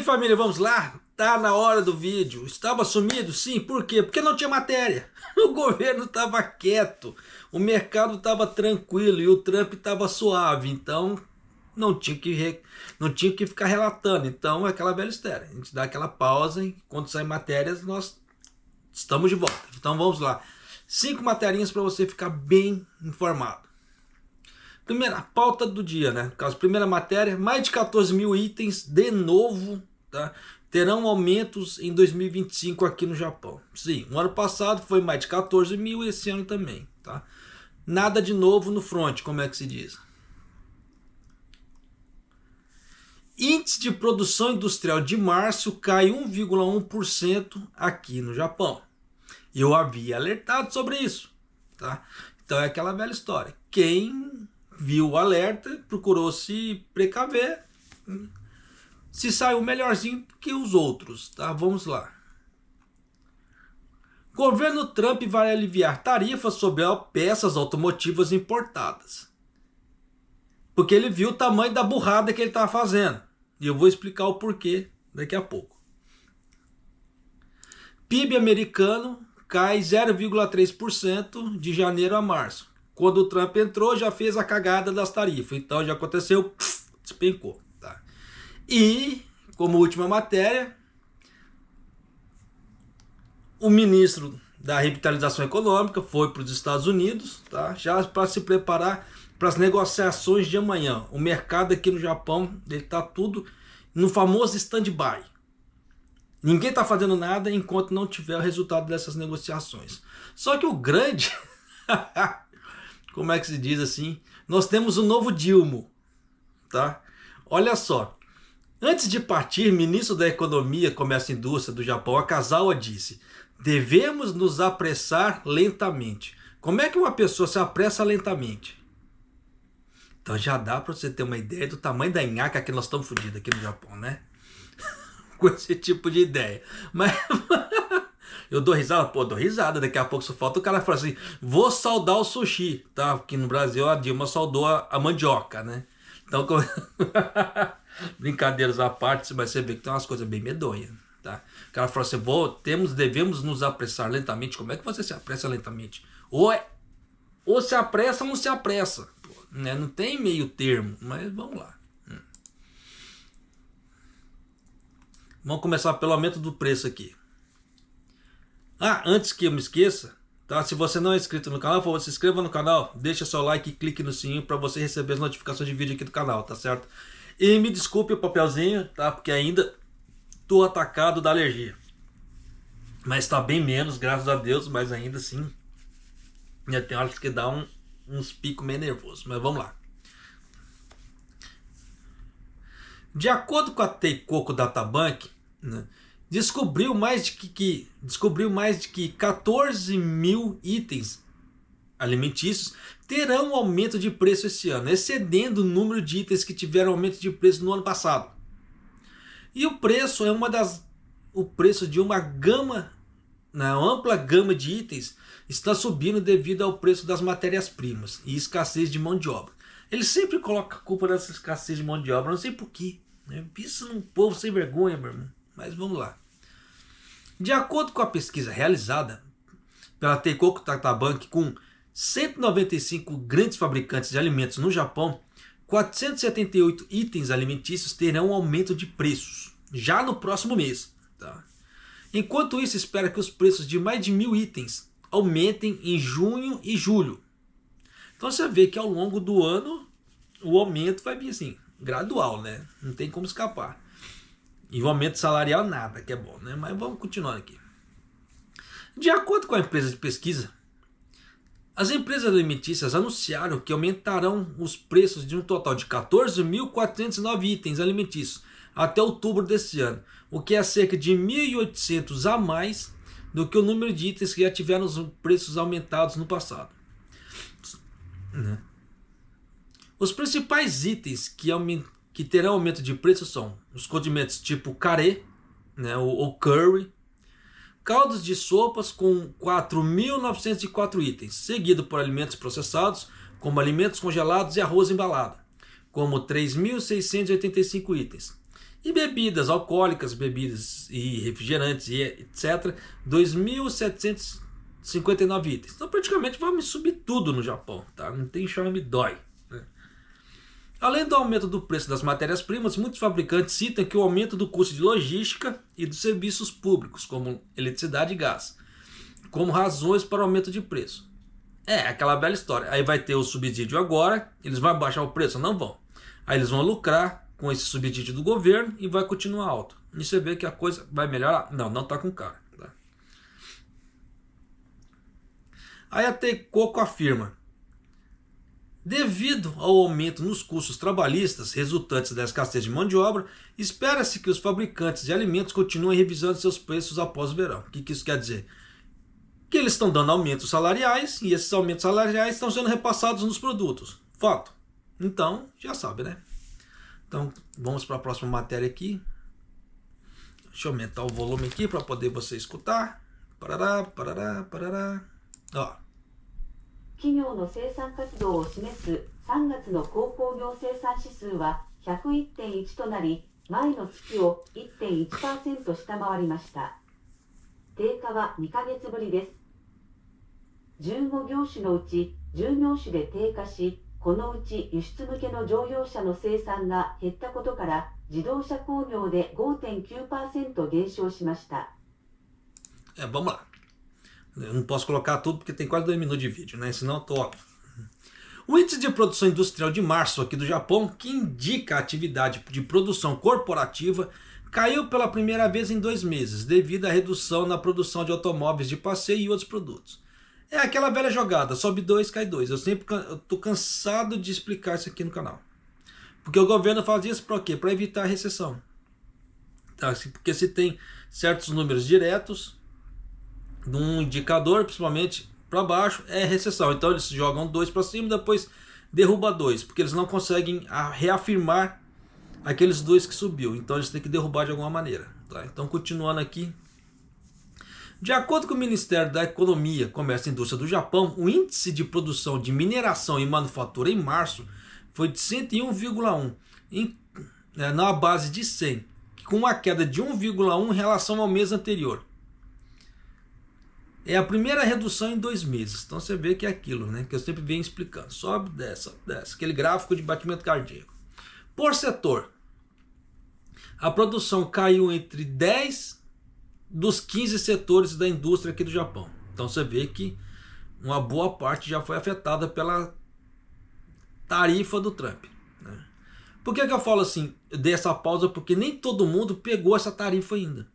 família, vamos lá? Tá na hora do vídeo. Estava sumido? Sim, por quê? Porque não tinha matéria. O governo estava quieto, o mercado estava tranquilo e o Trump estava suave, então não tinha que ficar relatando. Então é aquela velha história, a gente dá aquela pausa e quando saem matérias nós estamos de volta. Então vamos lá, 5 materinhas para você ficar bem informado. Primeira pauta do dia, né? No caso, primeira matéria, mais de 14 mil itens de novo, tá? Terão aumentos em 2025 aqui no Japão. Sim, o ano passado foi mais de 14 mil e esse ano também, tá? Nada de novo no front, como é que se diz? Índice de produção industrial de março cai 1,1% aqui no Japão. Eu havia alertado sobre isso, tá? Então é aquela velha história. Quem viu o alerta procurou se precaver, se saiu melhorzinho que os outros, tá? Vamos lá. Governo Trump vai aliviar tarifas sobre peças automotivas importadas. Porque ele viu o tamanho da burrada que ele está fazendo. E eu vou explicar o porquê daqui a pouco. PIB americano cai 0,3% de janeiro a março. Quando o Trump entrou, já fez a cagada das tarifas. Então já aconteceu, despencou. Tá? E, como última matéria, o ministro da revitalização econômica foi para os Estados Unidos, tá? Já para se preparar para as negociações de amanhã. O mercado aqui no Japão está tudo no famoso stand-by. Ninguém está fazendo nada enquanto não tiver o resultado dessas negociações. Só que o grande... como é que se diz assim? Nós temos um novo Dilma, tá? Olha só. Antes de partir, ministro da Economia, Comércio e Indústria do Japão, Akazawa, disse: devemos nos apressar lentamente. Como é que uma pessoa se apressa lentamente? Então já dá para você ter uma ideia do tamanho da nhaca que nós estamos fodidos aqui no Japão, né? Com esse tipo de ideia. Mas eu dou risada, pô, dou risada. Daqui a pouco só falta o cara falar assim: vou saudar o sushi, tá? Aqui no Brasil a Dilma saudou a mandioca, né? Então, brincadeiras à parte, mas você vê que tem umas coisas bem medonhas, tá? O cara fala assim: devemos nos apressar lentamente. Como é que você se apressa lentamente? Ou se apressa ou não se apressa. Pô, né? Não tem meio termo, mas vamos lá. Vamos começar pelo aumento do preço aqui. Antes que eu me esqueça, tá? Se você não é inscrito no canal, por favor, se inscreva no canal, deixa seu like e clique no sininho para você receber as notificações de vídeo aqui do canal, tá certo? E me desculpe o papelzinho, tá? Porque ainda tô atacado da alergia. Mas tá bem menos, graças a Deus, mas ainda assim, tem horas que dá uns picos meio nervosos, mas vamos lá. De acordo com a Teikoku Databank, né, descobriu mais de que 14 mil itens alimentícios terão um aumento de preço esse ano, excedendo o número de itens que tiveram aumento de preço no ano passado. E o preço é o preço de uma ampla gama de itens está subindo devido ao preço das matérias-primas e escassez de mão de obra. Ele sempre coloca a culpa dessa escassez de mão de obra, não sei porquê. Isso num povo sem vergonha, meu irmão. Mas vamos lá. De acordo com a pesquisa realizada pela Teikoku Databank com 195 grandes fabricantes de alimentos no Japão, 478 itens alimentícios terão um aumento de preços já no próximo mês. Tá? Enquanto isso, espera que os preços de mais de 1.000 itens aumentem em junho e julho. Então você vê que ao longo do ano o aumento vai vir assim, gradual, né? Não tem como escapar. E o aumento salarial nada, que é bom, né? Mas vamos continuar aqui. De acordo com a empresa de pesquisa, as empresas alimentícias anunciaram que aumentarão os preços de um total de 14.409 itens alimentícios até outubro desse ano, o que é cerca de 1.800 a mais do que o número de itens que já tiveram os preços aumentados no passado. Os principais itens que terão aumento de preço são os condimentos tipo carê, né, ou curry, caldos de sopas com 4.904 itens, seguido por alimentos processados, como alimentos congelados e arroz embalado, como 3.685 itens. E bebidas alcoólicas, bebidas e refrigerantes e etc. 2.759 itens. Então praticamente vai me subir tudo no Japão, tá? Não tem chão me dói. Né? Além do aumento do preço das matérias-primas, muitos fabricantes citam que o aumento do custo de logística e dos serviços públicos, como eletricidade e gás, como razões para o aumento de preço. É aquela bela história. Aí vai ter o subsídio agora, eles vão baixar o preço? Não vão. Aí eles vão lucrar com esse subsídio do governo e vai continuar alto. E você vê que a coisa vai melhorar? Não, não está com cara. Tá? Aí a Teikoku afirma: devido ao aumento nos custos trabalhistas resultantes da escassez de mão de obra, espera-se que os fabricantes de alimentos continuem revisando seus preços após o verão. O que isso quer dizer? Que eles estão dando aumentos salariais e esses aumentos salariais estão sendo repassados nos produtos. Fato. Então, já sabe, né? Então, vamos para a próxima matéria aqui. Deixa eu aumentar o volume aqui para poder você escutar. Parará, parará, parará. Ó. 企業の生産活動を示す3月の鉱工業生産指数は 101.1 となり、前の月を 1.1% 下回りました。低下は2ヶ月ぶりです。15業種のうち10業種で低下し、このうち輸出向けの乗用車の生産が減ったことから、自動車工業で 5.9% 減少しました。Vamos lá. Eu não posso colocar tudo porque tem quase 2 minutos de vídeo, né? Senão eu tô... O índice de produção industrial de março aqui do Japão, que indica a atividade de produção corporativa, caiu pela primeira vez em 2 meses, devido à redução na produção de automóveis de passeio e outros produtos. É aquela velha jogada, sobe 2, cai 2. Eu tô cansado de explicar isso aqui no canal. Porque o governo faz isso para quê? Para evitar a recessão. Tá? Porque se tem certos números diretos de um indicador, principalmente para baixo, é recessão. Então eles jogam 2 para cima e depois derruba 2, porque eles não conseguem reafirmar aqueles 2 que subiu. Então eles têm que derrubar de alguma maneira. Tá? Então continuando aqui. De acordo com o Ministério da Economia, Comércio e Indústria do Japão, o índice de produção de mineração e manufatura em março foi de 101,1 na base de 100, com uma queda de 1,1 em relação ao mês anterior. É a primeira redução em 2 meses. Então você vê que é aquilo, né, que eu sempre venho explicando. Sobe, desce, sobe, desce. Aquele gráfico de batimento cardíaco. Por setor, a produção caiu entre 10 dos 15 setores da indústria aqui do Japão. Então você vê que uma boa parte já foi afetada pela tarifa do Trump. Né? Por que eu falo assim, eu dei essa pausa? Porque nem todo mundo pegou essa tarifa ainda.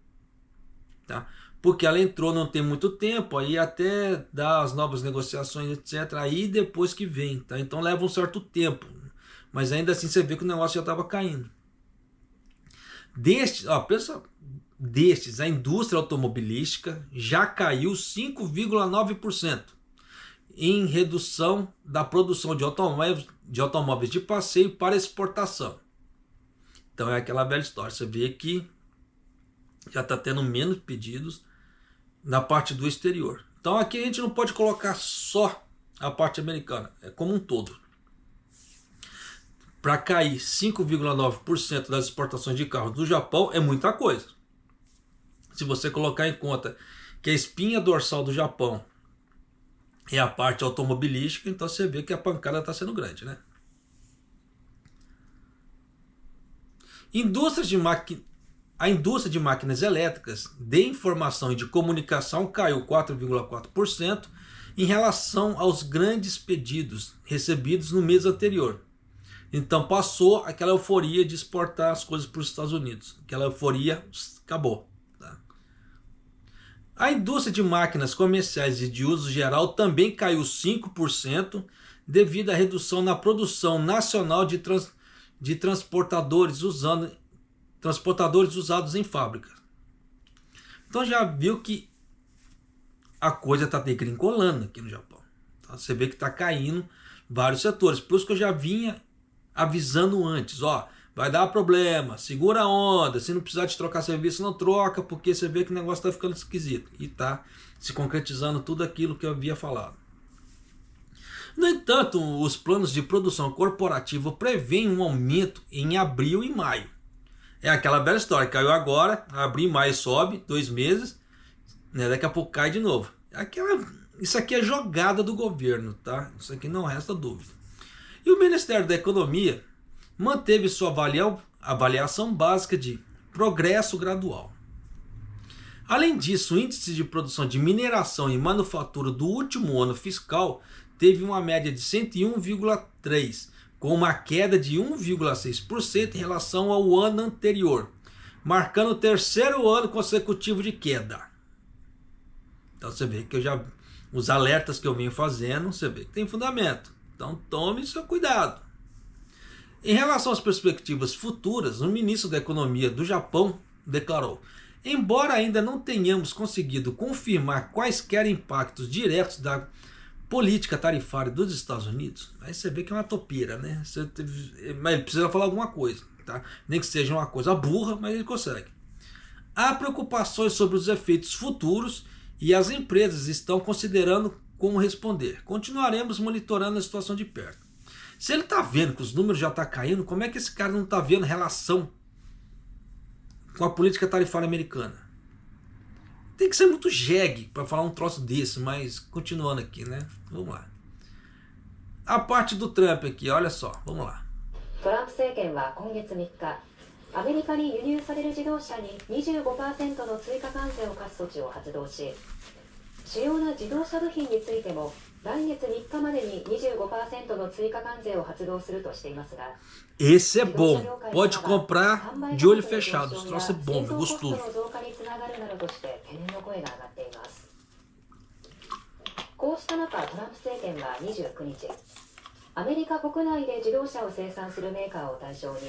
Tá? Porque ela entrou não tem muito tempo, aí até dar as novas negociações, etc. Aí depois que vem. Tá? Então leva um certo tempo. Mas ainda assim você vê que o negócio já estava caindo. Destes, a indústria automobilística já caiu 5,9% em redução da produção de automóveis de passeio para exportação. Então é aquela velha história. Você vê que já está tendo menos pedidos na parte do exterior. Então aqui a gente não pode colocar só a parte americana, é como um todo. Para cair 5,9% das exportações de carros do Japão é muita coisa. Se você colocar em conta que a espinha dorsal do Japão é a parte automobilística, então você vê que a pancada está sendo grande, né? A indústria de máquinas elétricas, de informação e de comunicação caiu 4,4% em relação aos grandes pedidos recebidos no mês anterior. Então passou aquela euforia de exportar as coisas para os Estados Unidos. Aquela euforia acabou. Tá? A indústria de máquinas comerciais e de uso geral também caiu 5% devido à redução na produção nacional de transportadores usados em fábrica. Então já viu que a coisa está degringolando aqui no Japão. Tá? Você vê que está caindo vários setores. Por isso que eu já vinha avisando antes, ó, vai dar problema, segura a onda, se não precisar de trocar serviço, não troca, porque você vê que o negócio está ficando esquisito. E está se concretizando tudo aquilo que eu havia falado. No entanto, os planos de produção corporativa prevêem um aumento em abril e maio. É aquela bela história, caiu agora, abril, maio sobe, 2 meses, né? Daqui a pouco cai de novo. Isso aqui é jogada do governo, tá? Isso aqui não resta dúvida. E o Ministério da Economia manteve sua avaliação básica de progresso gradual. Além disso, o índice de produção de mineração e manufatura do último ano fiscal teve uma média de 101,3, com uma queda de 1,6% em relação ao ano anterior, marcando o terceiro ano consecutivo de queda. Então você vê que os alertas que eu venho fazendo, você vê que tem fundamento. Então tome seu cuidado. Em relação às perspectivas futuras, o ministro da Economia do Japão declarou: embora ainda não tenhamos conseguido confirmar quaisquer impactos diretos da política tarifária dos Estados Unidos, aí você vê que é uma topeira, né? Mas ele precisa falar alguma coisa, tá? Nem que seja uma coisa burra, mas ele consegue. Há preocupações sobre os efeitos futuros e as empresas estão considerando como responder. Continuaremos monitorando a situação de perto. Se ele está vendo que os números já estão caindo, como é que esse cara não está vendo relação com a política tarifária americana? Tem que ser muito jegue para falar um troço desse, mas continuando aqui, né? Vamos lá. A parte do Trump aqui, olha só, vamos lá. トランプ政権は今月3日、アメリカに輸入される自動車に 25% の追加関税を課す措置を発動し、主要な自動車部品についても来月3日までに 25% の追加関税を発動するとしていますが、 Esse é bom. Pode comprar de olho fechado. Esse troço é bom, é gostoso. こうした中、トランプ政権は29日、アメリカ国内で自動車を生産するメーカーを対象に、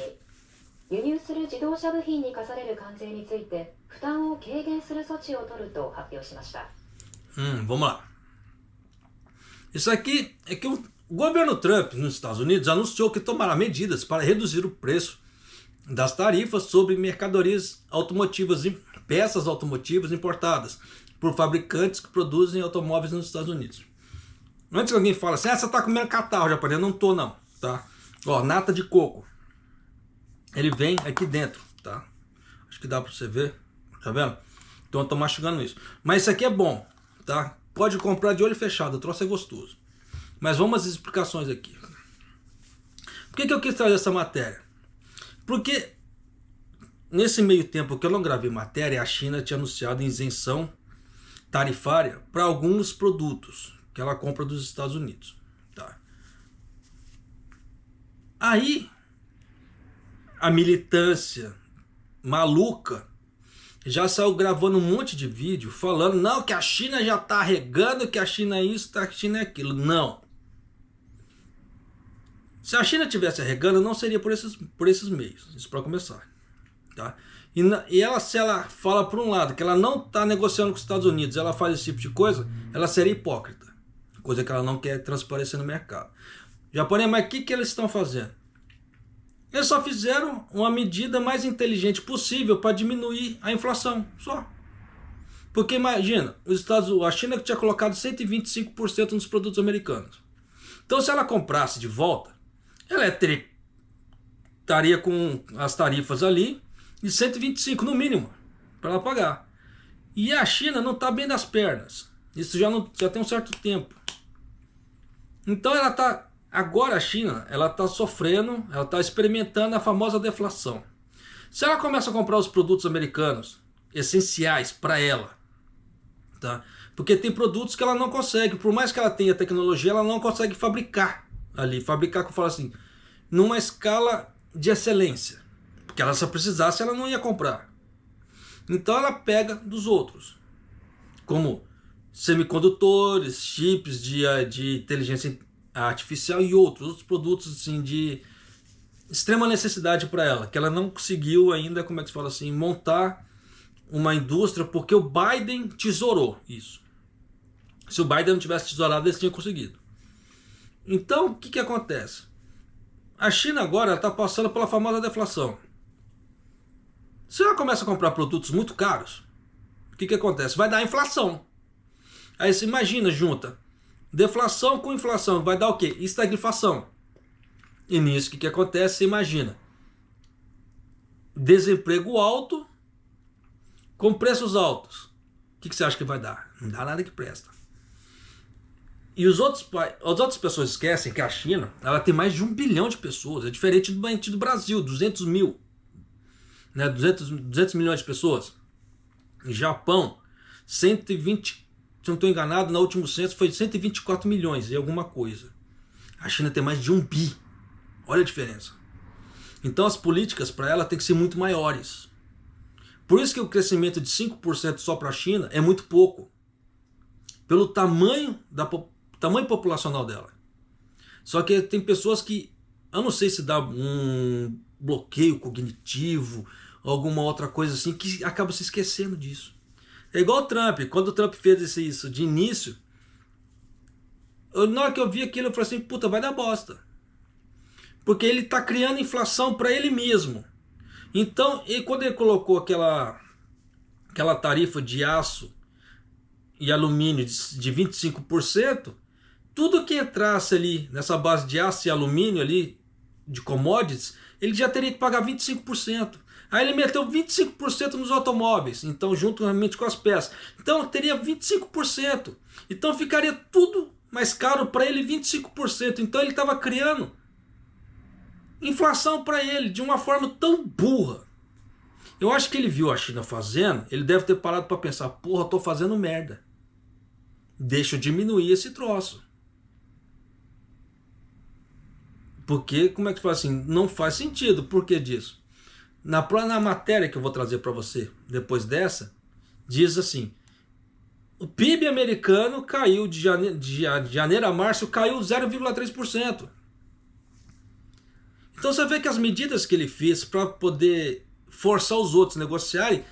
輸入する自動車部品に課される関税について負担を軽減する措置を取ると発表しました。Vamos lá. Isso aqui é que o governo Trump nos Estados Unidos anunciou que tomará medidas para reduzir o preço das tarifas sobre mercadorias automotivas e peças automotivas importadas por fabricantes que produzem automóveis nos Estados Unidos. Antes que alguém fale assim, você está comendo catarro japonês, não tô não, tá? Ó, nata de coco. Ele vem aqui dentro, tá? Acho que dá para você ver, tá vendo? Então eu tô mastigando isso. Mas isso aqui é bom, tá? Pode comprar de olho fechado, o troço é gostoso. Mas vamos às explicações aqui. Por que eu quis trazer essa matéria? Porque nesse meio tempo que eu não gravei matéria, a China tinha anunciado isenção tarifária para alguns produtos que ela compra dos Estados Unidos. Tá? Aí a militância maluca já saiu gravando um monte de vídeo falando não, que a China já está regando, que a China é isso, que a China é aquilo. Não. Se a China estivesse regando, não seria por esses meios. Isso para começar. Tá? E ela, se ela fala por um lado que ela não está negociando com os Estados Unidos, ela faz esse tipo de coisa, ela seria hipócrita. Coisa que ela não quer transparecer no mercado. Japonês, mas o que eles estão fazendo? Eles só fizeram uma medida mais inteligente possível para diminuir a inflação, só. Porque imagina, a China que tinha colocado 125% nos produtos americanos. Então se ela comprasse de volta, ela estaria com as tarifas ali de 125 no mínimo, para ela pagar. E a China não está bem das pernas. Isso já tem um certo tempo. Então ela está... Agora a China, ela está sofrendo, ela está experimentando a famosa deflação. Se ela começa a comprar os produtos americanos essenciais para ela, tá? Porque tem produtos que ela não consegue, por mais que ela tenha tecnologia, ela não consegue fabricar ali. Fabricar, que eu falo assim, numa escala de excelência. Porque ela, se precisasse, ela não ia comprar. Então ela pega dos outros, como semicondutores, chips de inteligência artificial e outros produtos assim, de extrema necessidade para ela, que ela não conseguiu ainda, como é que se fala assim, montar uma indústria, porque o Biden tesourou isso. Se o Biden não tivesse tesourado, eles tinham conseguido. Então, o que acontece? A China agora está passando pela famosa deflação. Se ela começa a comprar produtos muito caros, o que acontece? Vai dar inflação. Aí você imagina, junta deflação com inflação, vai dar o quê? Estagflação. E nisso, o que acontece? Você imagina. desemprego alto, com preços altos. O que você acha que vai dar? Não dá nada que presta. E as outras pessoas esquecem que a China, ela tem mais de 1 bilhão de pessoas. É diferente do Brasil, 200 mil. Né? 200 milhões de pessoas. Em Japão, 120, se não estou enganado, no último censo foi 124 milhões e alguma coisa. A China tem mais de 1 bi. Olha a diferença. Então as políticas para ela têm que ser muito maiores. Por isso que o crescimento de 5% só para a China é muito pouco. Pelo tamanho populacional dela. Só que tem pessoas que, eu não sei se dá um bloqueio cognitivo, alguma outra coisa assim, que acaba se esquecendo disso. É igual o Trump. Quando o Trump fez isso de início, na hora que eu vi aquilo, eu falei assim, puta, vai dar bosta. Porque ele está criando inflação para ele mesmo. Então, quando ele colocou aquela tarifa de aço e alumínio de 25%, tudo que entrasse ali nessa base de aço e alumínio ali, de commodities, ele já teria que pagar 25%. Aí ele meteu 25% nos automóveis, então juntamente com as peças. Então teria 25%. Então ficaria tudo mais caro para ele, 25%. Então ele estava criando inflação para ele de uma forma tão burra. Eu acho que ele viu a China fazendo, ele deve ter parado para pensar, porra, tô fazendo merda. Deixa eu diminuir esse troço. Porque, como é que faz assim? Não faz sentido. Por que disso? Na matéria que eu vou trazer para você depois dessa, diz assim, o PIB americano caiu de janeiro a março, caiu 0,3%. Então você vê que as medidas que ele fez para poder forçar os outros a negociarem,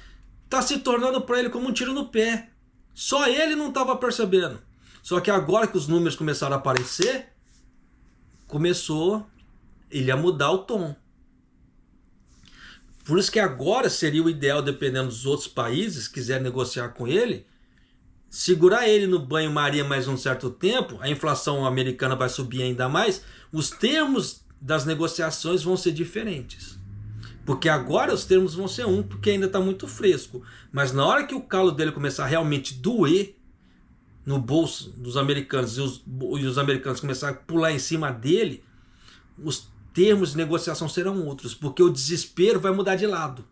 está se tornando para ele como um tiro no pé. Só ele não estava percebendo. Só que agora que os números começaram a aparecer, começou ele a mudar o tom. Por isso que agora seria o ideal, dependendo dos outros países, quiser negociar com ele, segurar ele no banho-maria mais um certo tempo, a inflação americana vai subir ainda mais, os termos das negociações vão ser diferentes. Porque agora os termos vão ser porque ainda está muito fresco. Mas na hora que o calo dele começar a realmente doer no bolso dos americanos e os americanos começarem a pular em cima dele, os termos de negociação serão outros. Porque o desespero vai mudar de lado.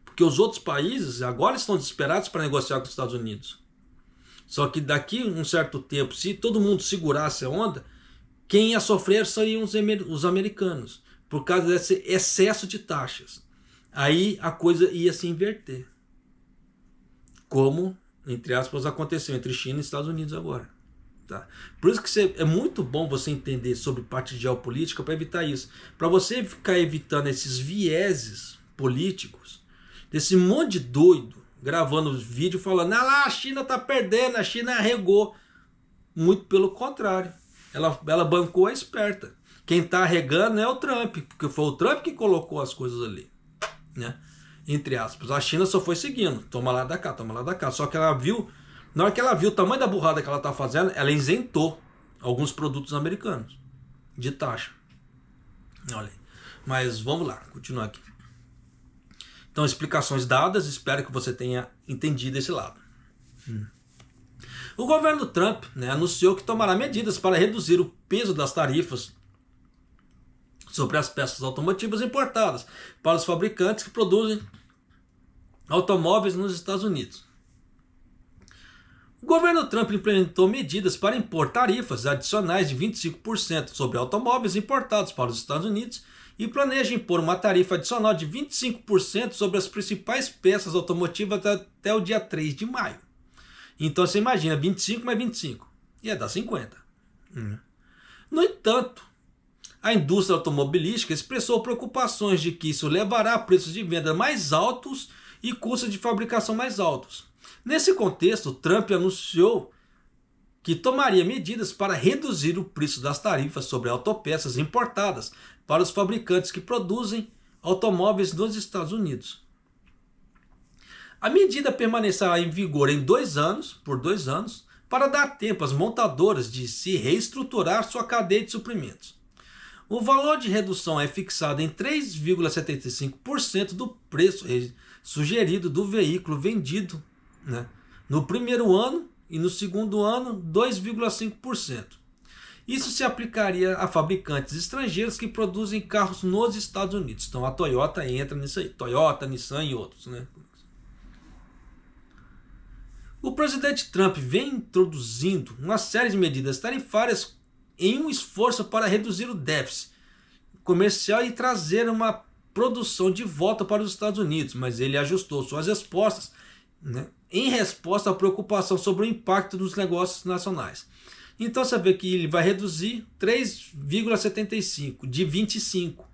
Porque os outros países agora estão desesperados para negociar com os Estados Unidos. Só que daqui um certo tempo, se todo mundo segurasse a onda, quem ia sofrer seriam os americanos, por causa desse excesso de taxas. Aí a coisa ia se inverter. Como, entre aspas, aconteceu entre China e Estados Unidos agora. Tá? Por isso que é muito bom você entender sobre parte de geopolítica para evitar isso. Para você ficar evitando esses vieses políticos, desse monte de doido gravando vídeo falando, ah lá, a China está perdendo, a China arregou. Muito pelo contrário. Ela bancou a esperta. Quem está arregando é o Trump, porque foi o Trump que colocou as coisas ali, né? Entre aspas. A China só foi seguindo. Toma lá da cá, toma lá da cá. Só que ela viu, na hora que ela viu o tamanho da burrada que ela está fazendo, ela isentou alguns produtos americanos de taxa. Olha aí. Mas vamos lá, continuar aqui. Então, explicações dadas, espero que você tenha entendido esse lado. O governo Trump, anunciou que tomará medidas para reduzir o peso das tarifas sobre as peças automotivas importadas para os fabricantes que produzem automóveis nos Estados Unidos. O governo Trump implementou medidas para impor tarifas adicionais de 25% sobre automóveis importados para os Estados Unidos e planeja impor uma tarifa adicional de 25% sobre as principais peças automotivas até o dia 3 de maio. Então você imagina, 25 mais 25, ia dar 50. No entanto, a indústria automobilística expressou preocupações de que isso levará a preços de venda mais altos e custos de fabricação mais altos. Nesse contexto, Trump anunciou que tomaria medidas para reduzir o preço das tarifas sobre autopeças importadas para os fabricantes que produzem automóveis nos Estados Unidos. A medida permanecerá em vigor por 2 anos, para dar tempo às montadoras de se reestruturar sua cadeia de suprimentos. O valor de redução é fixado em 3,75% do preço sugerido do veículo vendido, né, no primeiro ano, e no segundo ano 2,5%. Isso se aplicaria a fabricantes estrangeiros que produzem carros nos Estados Unidos. Então a Toyota entra nisso aí. Toyota, Nissan e outros, né? O presidente Trump vem introduzindo uma série de medidas tarifárias em um esforço para reduzir o déficit comercial e trazer uma produção de volta para os Estados Unidos, mas ele ajustou suas respostas, né, em resposta à preocupação sobre o impacto dos negócios nacionais. Então você vê que ele vai reduzir 3,75 de 25.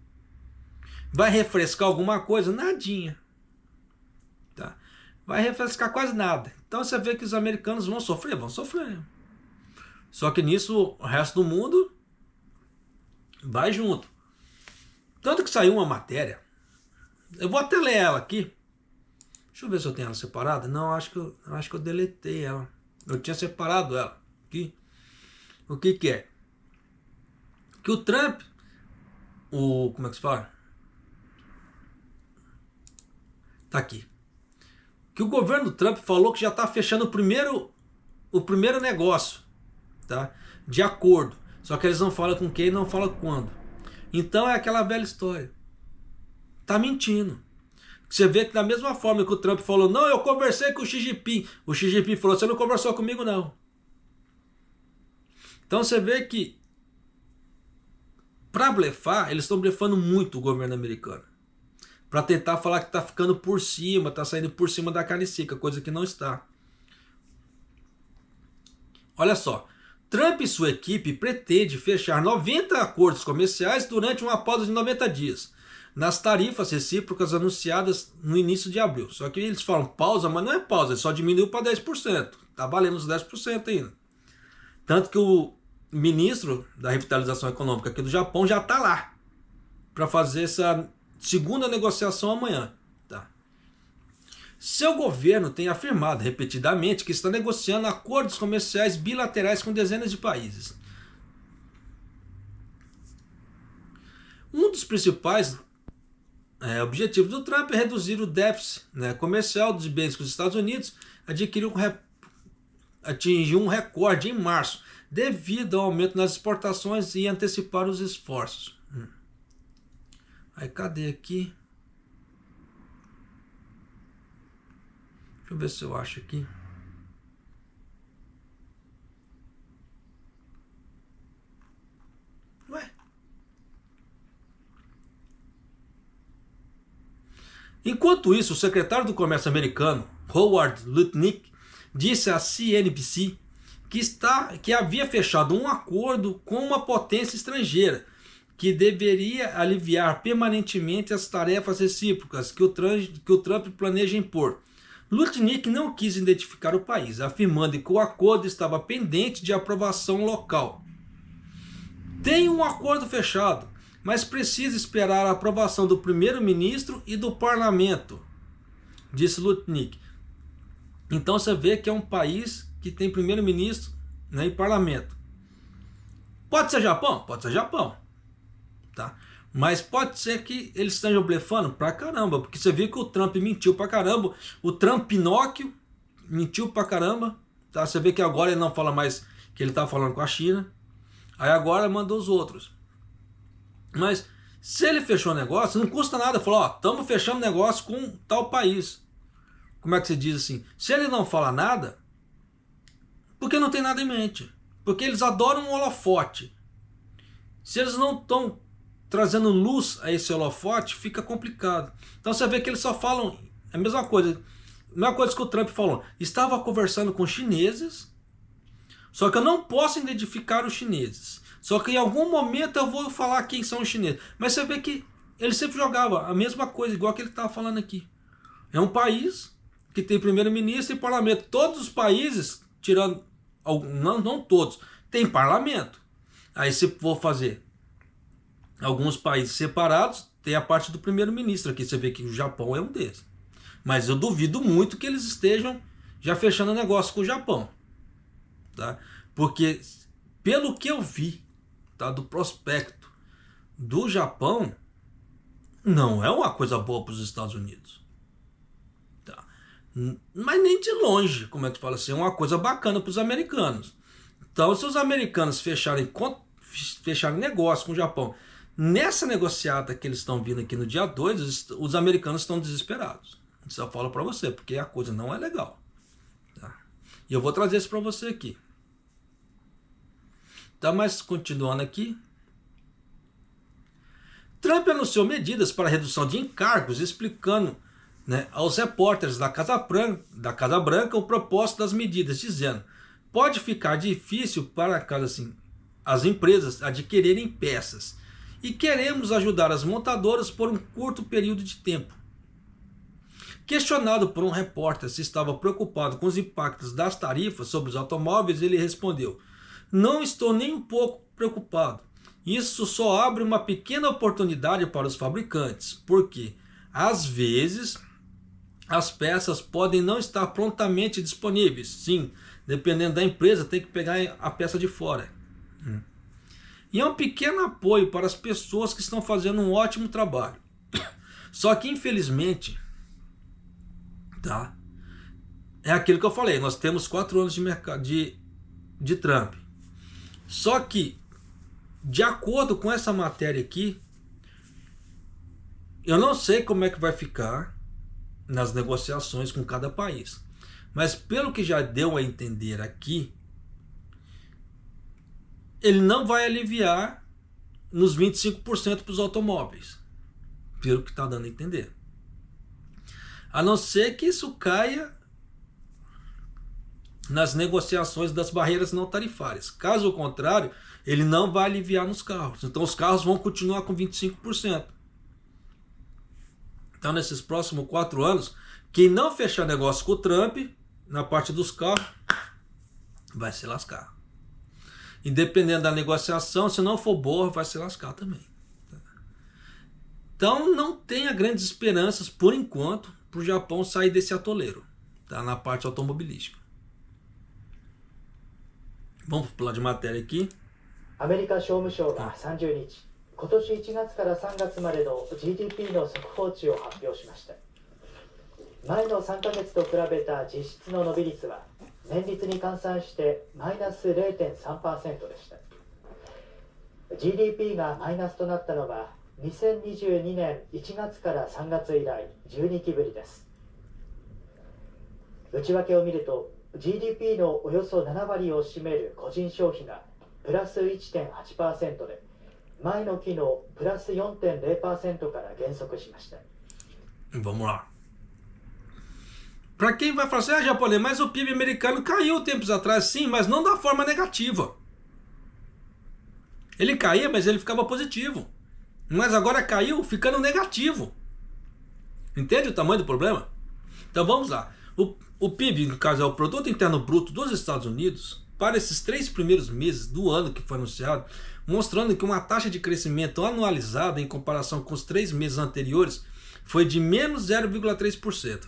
Vai refrescar alguma coisa? Nadinha. Tá? Vai refrescar quase nada. Então você vê que os americanos vão sofrer? Vão sofrer. Só que nisso o resto do mundo vai junto. Tanto que saiu uma matéria. Eu vou até ler ela aqui. Deixa eu ver se eu tenho ela separada. Não, acho que eu deletei ela. Eu tinha separado ela aqui. O que é? Que o Trump, como é que se fala? Tá aqui. Que o governo Trump falou que já está fechando o primeiro negócio, tá? De acordo. Só que eles não falam com quem e não falam quando. Então é aquela velha história. Tá mentindo. Você vê que da mesma forma que o Trump falou, não, eu conversei com o Xi Jinping. O Xi Jinping falou, você não conversou comigo não. Então você vê que para blefar, eles estão blefando muito o governo americano. Para tentar falar que está ficando por cima, está saindo por cima da carne seca, coisa que não está. Olha só, Trump e sua equipe pretende fechar 90 acordos comerciais durante uma pausa de 90 dias, nas tarifas recíprocas anunciadas no início de abril. Só que eles falam pausa, mas não é pausa, só diminuiu para 10%. Está valendo os 10% ainda. Tanto que o ministro da revitalização econômica aqui do Japão já está lá para fazer essa segunda negociação amanhã. Tá? Seu governo tem afirmado repetidamente que está negociando acordos comerciais bilaterais com dezenas de países. Um dos principais objetivos do Trump é reduzir o déficit, né, comercial dos bens com os Estados Unidos, atingiu um recorde em março, devido ao aumento nas exportações e antecipar os esforços. Aí cadê aqui? Deixa eu ver se eu acho aqui. Ué? Enquanto isso, o secretário do Comércio americano, Howard Lutnick, disse à CNBC que havia fechado um acordo com uma potência estrangeira que deveria aliviar permanentemente as tarefas recíprocas que o Trump planeja impor. Lutnick não quis identificar o país, afirmando que o acordo estava pendente de aprovação local. Tem um acordo fechado, mas precisa esperar a aprovação do primeiro-ministro e do parlamento, disse Lutnick. Então você vê que é um país que tem primeiro-ministro, né, e parlamento. Pode ser Japão? Pode ser Japão. Tá? Mas pode ser que eles estejam blefando pra caramba, porque você viu que o Trump mentiu pra caramba, o Trump Pinóquio mentiu pra caramba, tá? Você vê que agora ele não fala mais que ele tá falando com a China, aí agora manda os outros. Mas se ele fechou o negócio, não custa nada, falou, ó, estamos fechando negócio com tal país. Como é que se diz assim? Se ele não fala nada, porque não tem nada em mente, porque eles adoram um holofote. Se eles não estão trazendo luz a esse holofote, fica complicado. Então você vê que eles só falam a mesma coisa que o Trump falou. Estava conversando com chineses, só que eu não posso identificar os chineses. Só que em algum momento eu vou falar quem são os chineses. Mas você vê que ele sempre jogava a mesma coisa, igual que ele estava falando aqui. É um país que tem primeiro-ministro e parlamento. Todos os países, tirando, não todos, tem parlamento. Aí se for fazer alguns países separados, tem a parte do primeiro-ministro aqui. Você vê que o Japão é um desses. Mas eu duvido muito que eles estejam já fechando negócio com o Japão. Tá? Porque, pelo que eu vi, tá, do prospecto, do Japão não é uma coisa boa para os Estados Unidos. Tá? Mas nem de longe, como é que fala assim, é uma coisa bacana para os americanos. Então, se os americanos fecharem negócio com o Japão, nessa negociata que eles estão vindo aqui no dia 2, os americanos estão desesperados. Isso eu falo para você, porque a coisa não é legal. Tá? E eu vou trazer isso para você aqui. Tá, mas continuando aqui. Trump anunciou medidas para redução de encargos, explicando, né, aos repórteres da Casa Branca o propósito das medidas, dizendo: pode ficar difícil para as empresas adquirirem peças e queremos ajudar as montadoras por um curto período de tempo. Questionado por um repórter se estava preocupado com os impactos das tarifas sobre os automóveis, ele respondeu: não estou nem um pouco preocupado. Isso só abre uma pequena oportunidade para os fabricantes, porque às vezes as peças podem não estar prontamente disponíveis. Sim, dependendo da empresa, tem que pegar a peça de fora. E é um pequeno apoio para as pessoas que estão fazendo um ótimo trabalho. Só que infelizmente, tá? É aquilo que eu falei, nós temos 4 anos de mercado de Trump. Só que, de acordo com essa matéria aqui, eu não sei como é que vai ficar nas negociações com cada país. Mas pelo que já deu a entender aqui, ele não vai aliviar nos 25% para os automóveis. Pelo que está dando a entender. A não ser que isso caia nas negociações das barreiras não tarifárias. Caso contrário, ele não vai aliviar nos carros. Então os carros vão continuar com 25%. Então nesses próximos 4 anos, quem não fechar negócio com o Trump, na parte dos carros, vai se lascar. Independente da negociação, se não for boa, vai se lascar também. Então não tenha grandes esperanças, por enquanto, para o Japão sair desse atoleiro, tá? Na parte automobilística. Vamos pular de matéria aqui. アメリカ商務省が30日、今年1月から3月までの GDP の速報値を発表しました。前の3ヶ月と比べた実質の伸び率は年率に換算してマイナス 0.3% でした。GDP がマイナスとなったのは2022年1月から3月以来12期ぶりです。内訳を見ると GDP のおよそ7割を占める個人消費がプラス 1.8% で前の期のプラス 4.0% から減速しました。 Vamos lá. Para quem vai falar assim, japonês, mas o PIB americano caiu tempos atrás, sim, mas não da forma negativa. Ele caía, mas ele ficava positivo. Mas agora caiu ficando negativo. Entende o tamanho do problema? Então vamos lá. O PIB, no caso é o Produto Interno Bruto dos Estados Unidos, para esses 3 primeiros meses do ano que foi anunciado, mostrando que uma taxa de crescimento anualizada em comparação com os 3 meses anteriores foi de menos 0,3%.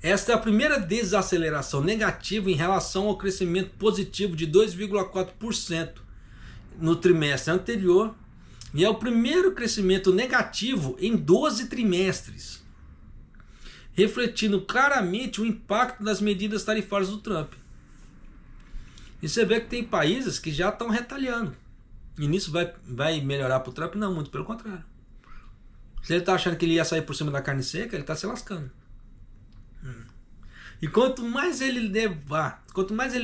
Esta é a primeira desaceleração negativa em relação ao crescimento positivo de 2,4% no trimestre anterior e é o primeiro crescimento negativo em 12 trimestres, refletindo claramente o impacto das medidas tarifárias do Trump. E você vê que tem países que já estão retalhando. E nisso vai melhorar para o Trump? Não, muito pelo contrário. Se ele está achando que ele ia sair por cima da carne seca, ele está se lascando. E quanto mais ele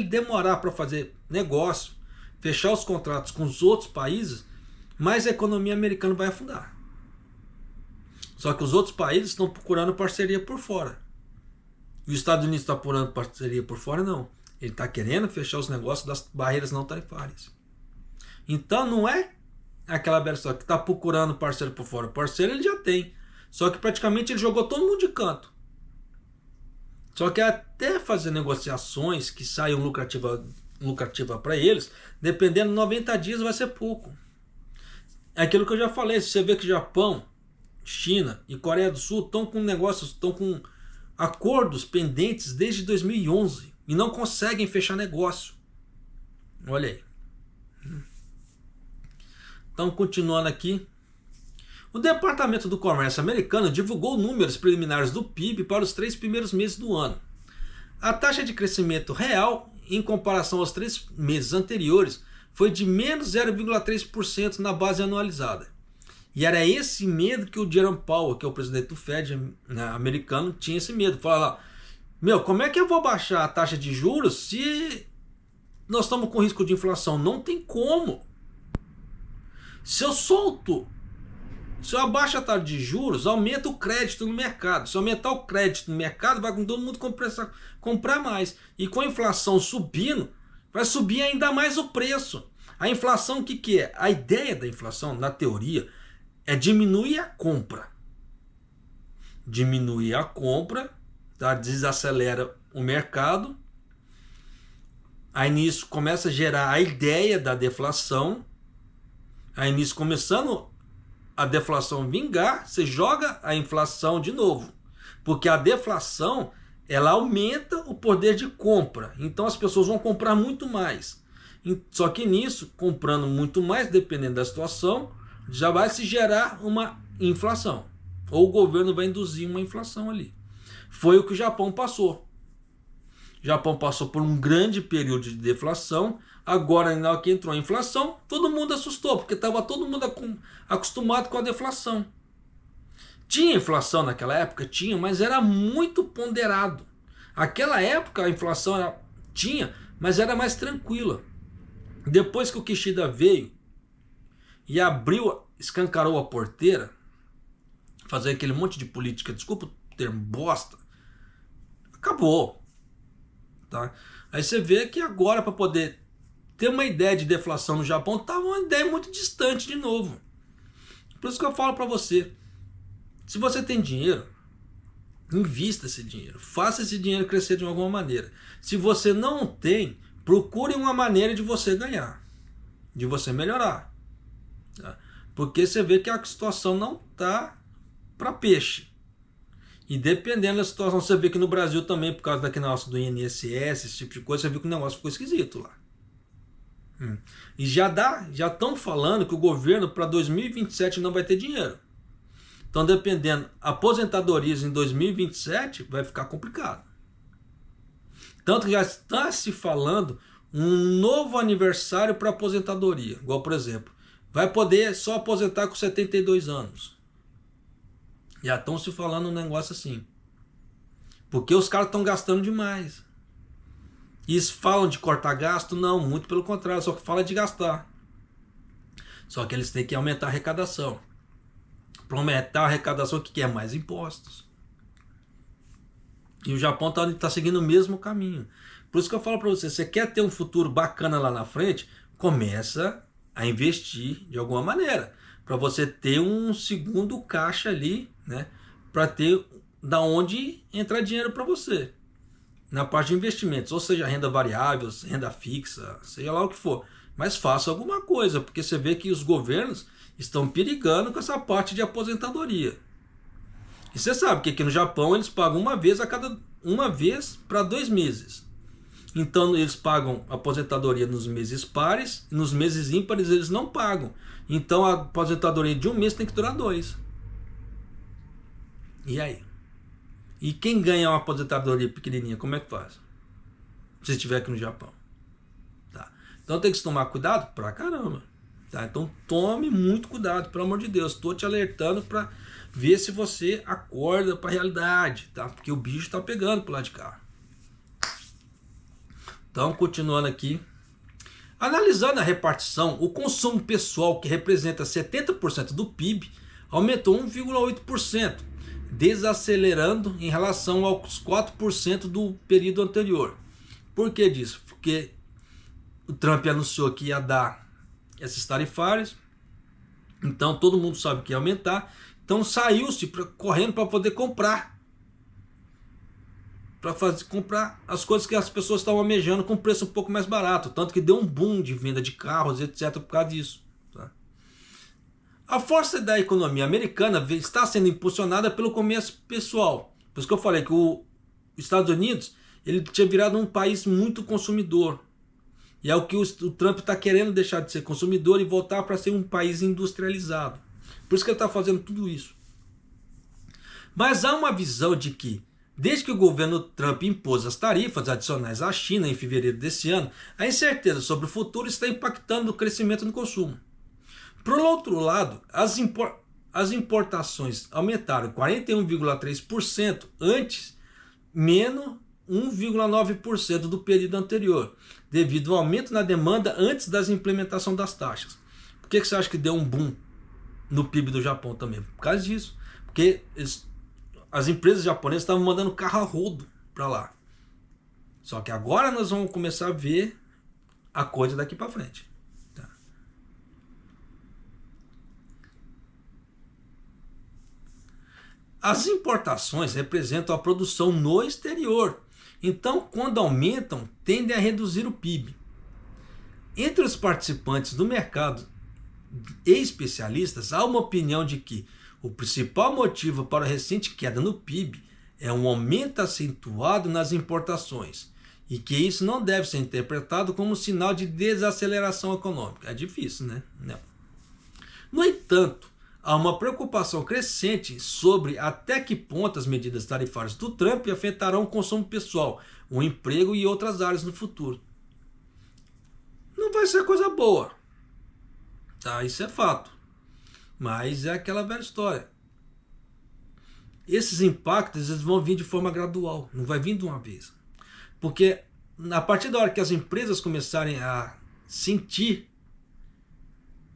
demorar para fazer negócio, fechar os contratos com os outros países, mais a economia americana vai afundar. Só que os outros países estão procurando parceria por fora. E os Estados Unidos está procurando parceria por fora? Não. Ele está querendo fechar os negócios das barreiras não tarifárias. Então não é aquela pessoa que está procurando parceiro por fora. Parceiro ele já tem. Só que praticamente ele jogou todo mundo de canto. Só que até fazer negociações que saiam lucrativa para eles, dependendo de 90 dias vai ser pouco. É aquilo que eu já falei. Se você vê que Japão, China e Coreia do Sul estão com acordos pendentes desde 2011 e não conseguem fechar negócio. Olha aí. Então, continuando aqui. O Departamento do Comércio americano divulgou números preliminares do PIB para os 3 primeiros meses do ano. A taxa de crescimento real, em comparação aos 3 meses anteriores, foi de menos 0,3% na base anualizada. E era esse medo que o Jerome Powell, que é o presidente do Fed americano, tinha esse medo. Fala lá, como é que eu vou baixar a taxa de juros se nós estamos com risco de inflação? Não tem como. Se eu abaixo a taxa de juros, aumenta o crédito no mercado. Se aumentar o crédito no mercado, vai todo mundo comprar mais. E com a inflação subindo, vai subir ainda mais o preço. A inflação, o que é? A ideia da inflação, na teoria, é diminuir a compra. Diminuir a compra, tá? Desacelera o mercado. Aí nisso começa a gerar a ideia da deflação. Aí nisso começando a deflação vingar, você joga a inflação de novo. Porque a deflação, ela aumenta o poder de compra. Então as pessoas vão comprar muito mais. Só que nisso, comprando muito mais, dependendo da situação, já vai se gerar uma inflação. Ou o governo vai induzir uma inflação ali. Foi o que o Japão passou. O Japão passou por um grande período de deflação. Agora, na hora que entrou a inflação, todo mundo assustou, porque estava todo mundo acostumado com a deflação. Tinha inflação naquela época? Tinha, mas era muito ponderado. Aquela época a inflação tinha, mas era mais tranquila. Depois que o Kishida veio e escancarou a porteira, fazer aquele monte de política, desculpa o termo bosta, acabou. Tá? Aí você vê que agora, para poder ter uma ideia de deflação no Japão, estava uma ideia muito distante de novo. Por isso que eu falo para você, se você tem dinheiro, invista esse dinheiro, faça esse dinheiro crescer de alguma maneira. Se você não tem, procure uma maneira de você ganhar, de você melhorar. Tá? Porque você vê que a situação não está para peixe. E dependendo da situação, você vê que no Brasil também, por causa daquele negócio do INSS, esse tipo de coisa, você viu que o negócio ficou esquisito lá. E já estão falando que o governo para 2027 não vai ter dinheiro. Então, dependendo, aposentadorias em 2027 vai ficar complicado. Tanto que já está se falando um novo aniversário para aposentadoria. Igual, por exemplo, vai poder só aposentar com 72 anos. Já estão se falando um negócio assim. Porque os caras estão gastando demais. E eles falam de cortar gasto? Não, muito pelo contrário, só que fala de gastar. Só que eles têm que aumentar a arrecadação. Para aumentar a arrecadação, o que é? Mais impostos. E o Japão está seguindo o mesmo caminho. Por isso que eu falo para você, você quer ter um futuro bacana lá na frente, começa a investir de alguma maneira. Para você ter um segundo caixa ali, né? Para ter da onde entrar dinheiro para você. Na parte de investimentos, ou seja, renda variável, renda fixa, seja lá o que for. Mas faça alguma coisa, porque você vê que os governos estão perigando com essa parte de aposentadoria. E você sabe que aqui no Japão eles pagam uma vez para 2 meses. Então eles pagam aposentadoria nos meses pares, e nos meses ímpares eles não pagam. Então a aposentadoria de um mês tem que durar 2. E aí? E quem ganha uma aposentadoria pequenininha, como é que faz? Se estiver aqui no Japão. Tá. Então tem que tomar cuidado pra caramba. Tá? Então tome muito cuidado, pelo amor de Deus. Estou te alertando para ver se você acorda para a realidade. Tá? Porque o bicho está pegando pro lado de cá. Então, continuando aqui. Analisando a repartição, o consumo pessoal, que representa 70% do PIB, aumentou 1,8%. Desacelerando em relação aos 4% do período anterior. Por que disso? Porque o Trump anunciou que ia dar esses tarifários, então todo mundo sabe que ia aumentar, então saiu-se correndo para poder comprar, comprar as coisas que as pessoas estavam almejando com preço um pouco mais barato, tanto que deu um boom de venda de carros, etc, por causa disso. A força da economia americana está sendo impulsionada pelo comércio pessoal. Por isso que eu falei que os Estados Unidos ele tinha virado um país muito consumidor. E é o que o Trump está querendo deixar de ser consumidor e voltar para ser um país industrializado. Por isso que ele está fazendo tudo isso. Mas há uma visão de que, desde que o governo Trump impôs as tarifas adicionais à China em fevereiro desse ano, a incerteza sobre o futuro está impactando o crescimento no consumo. Por outro lado, as importações aumentaram 41,3% antes, menos 1,9% do período anterior, devido ao aumento na demanda antes da implementação das taxas. Por que você acha que deu um boom no PIB do Japão também? Por causa disso. Porque as empresas japonesas estavam mandando carro a rodo para lá. Só que agora nós vamos começar a ver a coisa daqui para frente. Tá? As importações representam a produção no exterior. Então, quando aumentam, tendem a reduzir o PIB. Entre os participantes do mercado e especialistas, há uma opinião de que o principal motivo para a recente queda no PIB é um aumento acentuado nas importações e que isso não deve ser interpretado como sinal de desaceleração econômica. É difícil, né? Não. No entanto, há uma preocupação crescente sobre até que ponto as medidas tarifárias do Trump afetarão o consumo pessoal, o emprego e outras áreas no futuro. Não vai ser coisa boa. Tá? Isso é fato. Mas é aquela velha história. Esses impactos eles vão vir de forma gradual, não vai vir de uma vez. Porque a partir da hora que as empresas começarem a sentir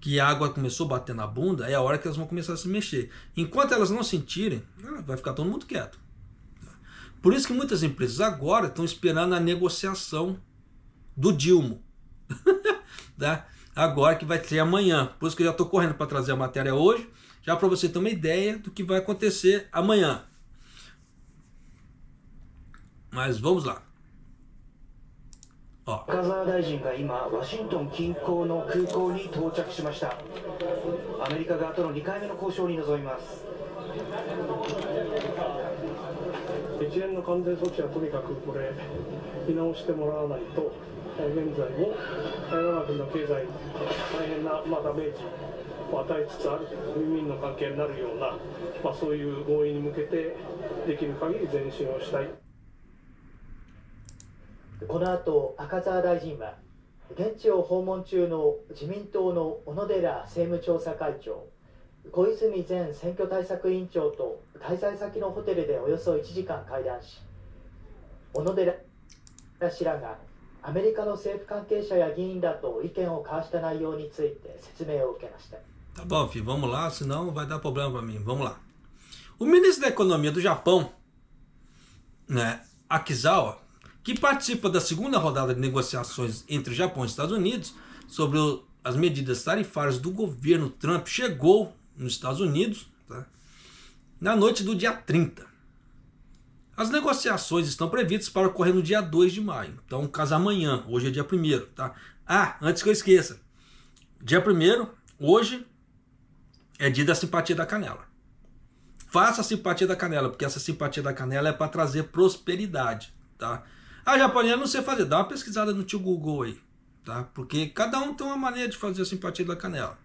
que a água começou a bater na bunda, é a hora que elas vão começar a se mexer. Enquanto elas não sentirem, vai ficar todo mundo quieto. Por isso que muitas empresas agora estão esperando a negociação do Dilma. Tá? Agora que vai ter amanhã. Por isso que eu já estou correndo para trazer a matéria hoje, já para você ter uma ideia do que vai acontecer amanhã. Mas vamos lá. 赤澤大臣が今ワシントン近郊の空港に到着しました。アメリカ側との2回目の交渉に臨みます。一連の関税措置はとにかくこれ見直してもらわないと、現在も世の中の経済大変なダメージを与えつつあるウィンウィンの関係になるような、そういう合意に向けてできる限り前進をしたい。この後、赤澤大臣は現地を訪問中の自民党の小野寺政務調査会長、小泉前選挙対策委員長と滞在先のホテルでおよそ1時間会談し、小野寺氏らがアメリカの政府関係者や議員らと意見を交わした内容について説明を受けました。Tá bom, filho, vamos lá, senão vai dar problema para mim. Vamos lá. O ministro da Economia do Japão, né, Akizawa, que participa da segunda rodada de negociações entre o Japão e os Estados Unidos sobre as medidas tarifárias do governo Trump, chegou nos Estados Unidos, tá, na noite do dia 30. As negociações estão previstas para ocorrer no dia 2 de maio. Então, caso amanhã, hoje é dia 1º. Tá? Antes que eu esqueça. Dia 1º, hoje, é dia da simpatia da canela. Faça a simpatia da canela, porque essa simpatia da canela é para trazer prosperidade. Tá? Japonês, não sei fazer. Dá uma pesquisada no tio Google aí. Tá? Porque cada um tem uma maneira de fazer a simpatia da canela.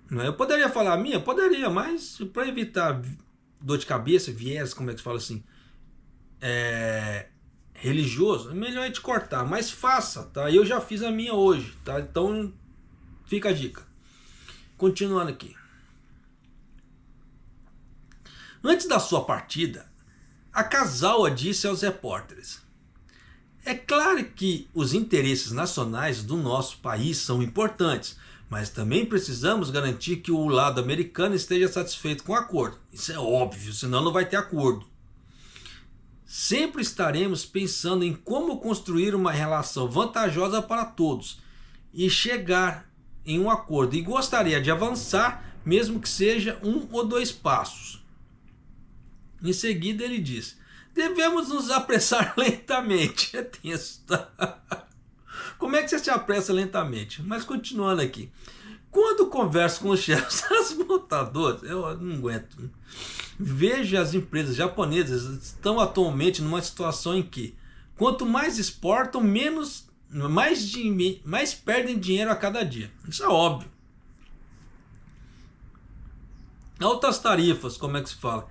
Eu poderia falar a minha? Poderia, mas para evitar dor de cabeça, viés, como é que se fala assim, religioso, é melhor a gente cortar, mas faça, tá? Eu já fiz a minha hoje, tá? Então fica a dica. Continuando aqui. Antes da sua partida, Akazawa disse aos repórteres: é claro que os interesses nacionais do nosso país são importantes, mas também precisamos garantir que o lado americano esteja satisfeito com o acordo. Isso é óbvio, senão não vai ter acordo. Sempre estaremos pensando em como construir uma relação vantajosa para todos e chegar em um acordo. E gostaria de avançar, mesmo que seja 1 ou 2 passos. Em seguida ele diz: devemos nos apressar lentamente. É tenso, tá? Como é que você se apressa lentamente? Mas continuando aqui. Quando converso com os chefes das montadoras, eu não aguento. Vejo as empresas japonesas estão atualmente numa situação em que, quanto mais exportam, menos mais perdem dinheiro a cada dia. Isso é óbvio. Altas tarifas, como é que se fala?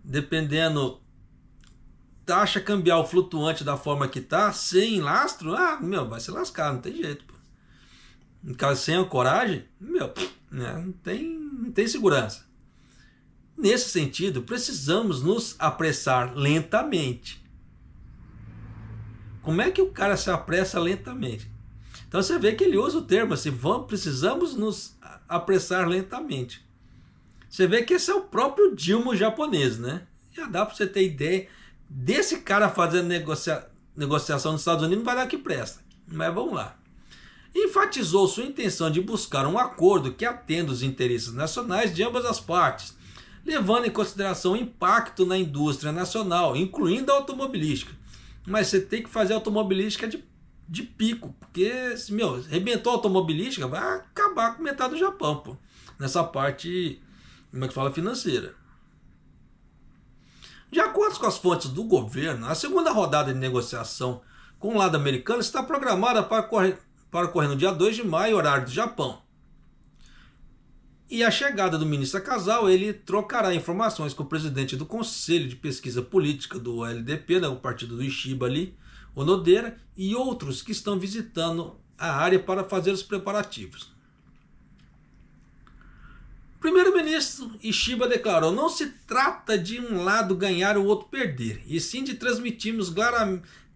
Dependendo, taxa cambial flutuante da forma que tá, sem lastro, vai se lascar, não tem jeito. Pô. Em caso sem ancoragem, não tem segurança. Nesse sentido, precisamos nos apressar lentamente. Como é que o cara se apressa lentamente? Então você vê que ele usa o termo assim, precisamos nos apressar lentamente. Você vê que esse é o próprio Dilma japonês, né? Já dá para você ter ideia desse cara fazendo negociação nos Estados Unidos, não vai dar que presta. Mas vamos lá. Enfatizou sua intenção de buscar um acordo que atenda os interesses nacionais de ambas as partes, levando em consideração o impacto na indústria nacional, incluindo a automobilística. Mas você tem que fazer automobilística de pico, porque, arrebentou a automobilística, vai acabar com metade do Japão, pô, nessa parte, como é que fala, financeira. De acordo com as fontes do governo, a segunda rodada de negociação com o lado americano está programada para ocorrer no dia 2 de maio, horário do Japão. E a chegada do ministro Casal, ele trocará informações com o presidente do Conselho de Pesquisa Política do LDP, o partido do Ishiba ali, Onodera, e outros que estão visitando a área para fazer os preparativos. O primeiro-ministro Ishiba declarou: não se trata de um lado ganhar ou outro perder, e sim de transmitirmos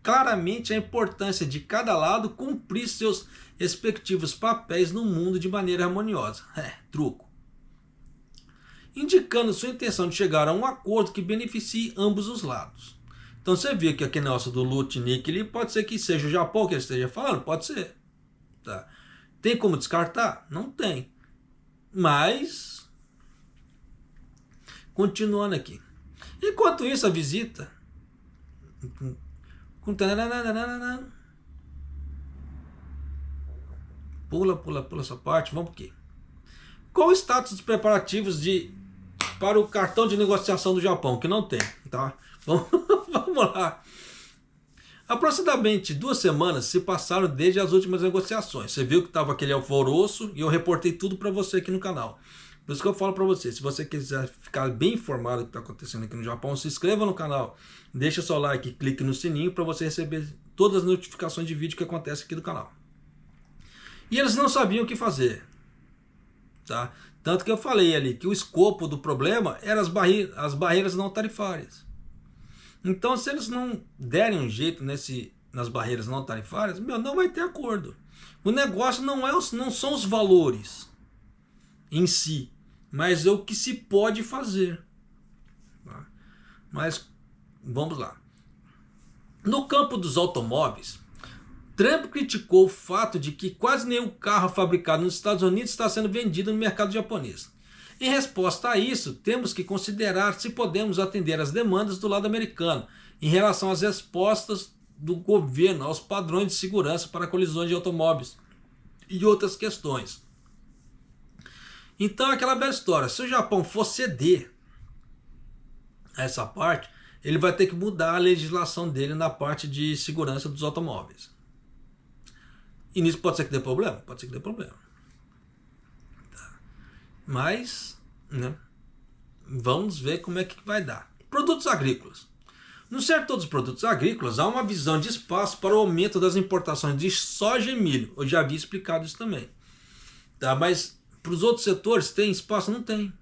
claramente a importância de cada lado cumprir seus respectivos papéis no mundo de maneira harmoniosa. Truco. Indicando sua intenção de chegar a um acordo que beneficie ambos os lados. Então você vê que aquele negócio do Lutnick ali pode ser que seja o Japão que ele esteja falando, pode ser. Tá. Tem como descartar? Não tem. Mas, continuando aqui. Enquanto isso, a visita... Pula essa parte, vamos por quê? Qual o status dos preparativos para o cartão de negociação do Japão? Que não tem, tá? Vamos lá. Aproximadamente 2 semanas se passaram desde as últimas negociações. Você viu que estava aquele alvoroço e eu reportei tudo para você aqui no canal. Por isso que eu falo para você, se você quiser ficar bem informado do que está acontecendo aqui no Japão, se inscreva no canal, deixa seu like e clique no sininho para você receber todas as notificações de vídeo que acontece aqui do canal. E eles não sabiam o que fazer. Tá? Tanto que eu falei ali que o escopo do problema eram as barreiras não tarifárias. Então, se eles não derem um jeito nas barreiras não tarifárias, não vai ter acordo. O negócio não são os valores em si, mas é o que se pode fazer. Tá? Mas, vamos lá. No campo dos automóveis, Trump criticou o fato de que quase nenhum carro fabricado nos Estados Unidos está sendo vendido no mercado japonês. Em resposta a isso, temos que considerar se podemos atender às demandas do lado americano em relação às respostas do governo aos padrões de segurança para colisões de automóveis e outras questões. Então, aquela bela história, se o Japão for ceder a essa parte, ele vai ter que mudar a legislação dele na parte de segurança dos automóveis. E nisso pode ser que dê problema? Pode ser que dê problema. Tá. Mas, vamos ver como é que vai dar. Produtos agrícolas. No setor dos produtos agrícolas, há uma visão de espaço para o aumento das importações de soja e milho. Eu já havia explicado isso também. Tá, mas para os outros setores, tem espaço? Não tem.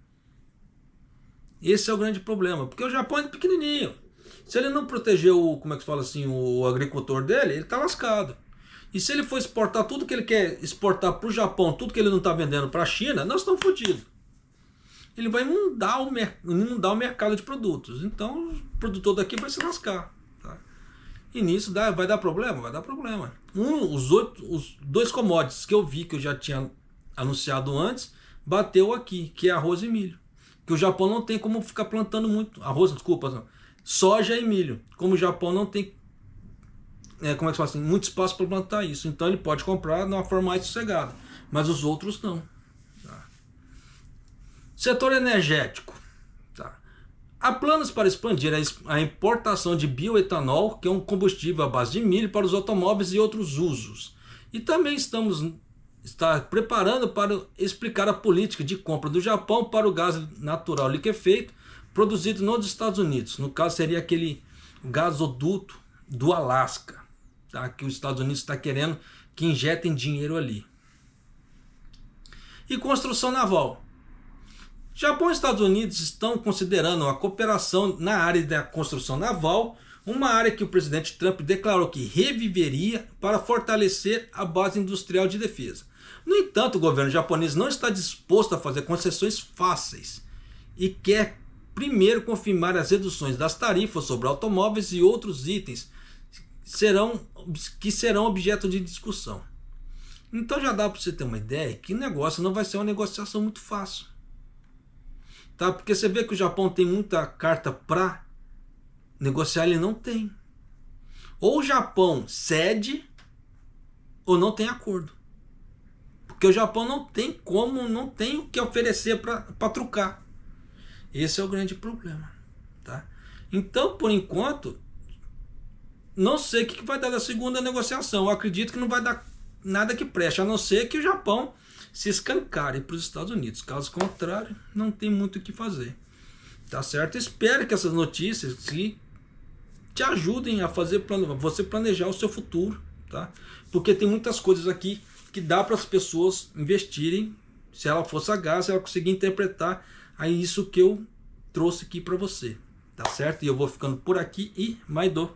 Esse é o grande problema, porque o Japão é pequenininho. Se ele não proteger o agricultor dele, ele está lascado. E se ele for exportar tudo que ele quer exportar para o Japão, tudo que ele não está vendendo para a China, nós estamos fodidos. Ele vai inundar o mercado de produtos. Então o produtor daqui vai se lascar. Tá? E nisso vai dar problema? Vai dar problema. Os 2 commodities que eu vi, que eu já tinha anunciado antes, bateu aqui, que é arroz e milho. Que o Japão não tem como ficar plantando muito. Soja e milho. Como o Japão não tem muito espaço para plantar isso. Então ele pode comprar de uma forma mais sossegada. Mas os outros não. Tá? Setor energético. Tá? Há planos para expandir a importação de bioetanol, que é um combustível à base de milho, para os automóveis e outros usos. E também está preparando para explicar a política de compra do Japão para o gás natural liquefeito produzido nos Estados Unidos. No caso seria aquele gasoduto do Alasca, tá? Que os Estados Unidos está querendo que injetem dinheiro ali. E construção naval. Japão e Estados Unidos estão considerando a cooperação na área da construção naval, uma área que o presidente Trump declarou que reviveria para fortalecer a base industrial de defesa. No entanto, o governo japonês não está disposto a fazer concessões fáceis e quer primeiro confirmar as reduções das tarifas sobre automóveis e outros itens que serão objeto de discussão. Então já dá para você ter uma ideia que o negócio não vai ser uma negociação muito fácil. Tá? Porque você vê que o Japão tem muita carta para negociar, ele não tem. Ou o Japão cede ou não tem acordo. Porque o Japão não tem o que oferecer para trucar. Esse é o grande problema. Tá? Então, por enquanto, não sei o que vai dar da segunda negociação. Eu acredito que não vai dar nada que preste, a não ser que o Japão se escancare para os Estados Unidos. Caso contrário, não tem muito o que fazer. Tá certo? Espero que essas notícias te ajudem a fazer você planejar o seu futuro. Tá? Porque tem muitas coisas aqui que dá para as pessoas investirem. Se ela for sagaz, ela conseguir interpretar aí isso que eu trouxe aqui para você. Tá certo? E eu vou ficando por aqui e Maido.